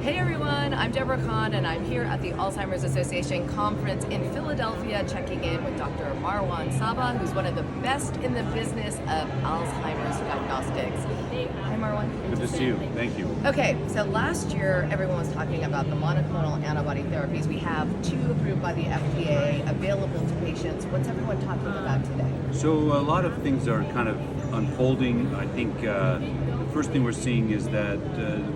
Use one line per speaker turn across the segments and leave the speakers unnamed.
Hey everyone, I'm Deborah Kan and I'm here at the Alzheimer's Association conference in Philadelphia checking in with Dr. Marwan Sabbagh, who's one of the best in the business of Alzheimer's diagnostics. Hi Marwan.
Good to see you. Thank you.
Okay, so last year everyone was talking about the monoclonal antibody therapies. We have 2 approved by the FDA, available to patients. What's everyone talking about today?
So a lot of things are kind of unfolding. I think the first thing we're seeing is that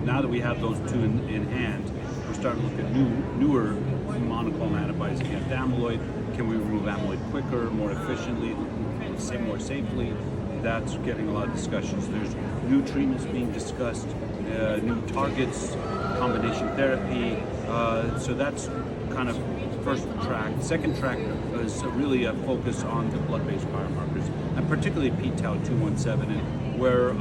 now that we have those 2 in hand, we're starting to look at newer monoclonal antibodies against amyloid. Can we remove amyloid quicker, more efficiently, more safely? That's getting a lot of discussions. There's new treatments being discussed, new targets, combination therapy. So that's kind of first track. Second track is really a focus on the blood-based biomarkers, and particularly p-tau217, and where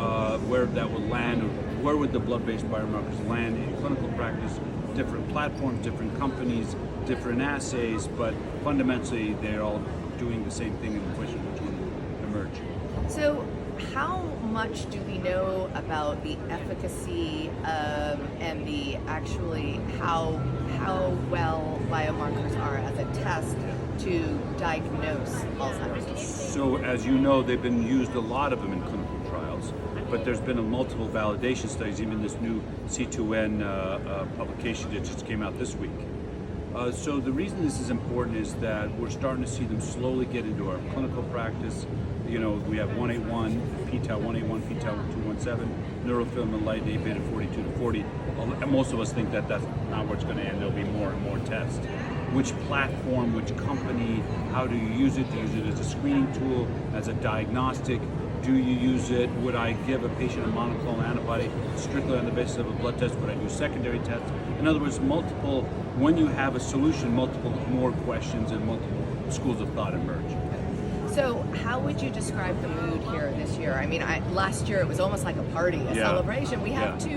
that would land, or where would the blood-based biomarkers land in clinical practice. Different platforms, different companies, different assays, but fundamentally they're all doing the same thing, and the question which one will emerge.
So how much do we know about the efficacy and the actually how well biomarkers are as a test to diagnose Alzheimer's disease?
So as you know, they've been used, a lot of them in clinical trials, but there's been a multiple validation studies, even this new C2N publication that just came out this week. So the reason this is important is that we're starting to see them slowly get into our clinical practice. You know, we have 181, p-tau181, p-tau217, neurofilament light, A-beta 42 to 40. And most of us think that that's not where it's going to end. There'll be more and more tests. Which platform, which company, how do you use it? Do you use it as a screening tool, as a diagnostic? Do you use it? Would I give a patient a monoclonal antibody strictly on the basis of a blood test? Would I do secondary tests? In other words, when you have a solution, multiple more questions and multiple schools of thought emerge.
So how would you describe the mood here this year? I mean, last year it was almost like a party, a celebration. We have 2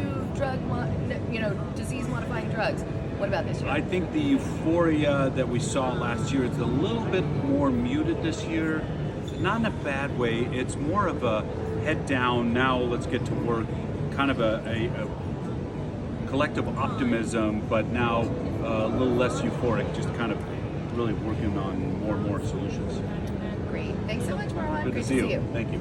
disease-modifying drugs. What about this year?
I think the euphoria that we saw last year is a little bit more muted this year. Not in a bad way. It's more of a head down, now let's get to work, kind of a collective optimism, but now a little less euphoric, just kind of really working on more and more solutions.
Great. Thanks so much, Marwan.
Good to see you. Thank you.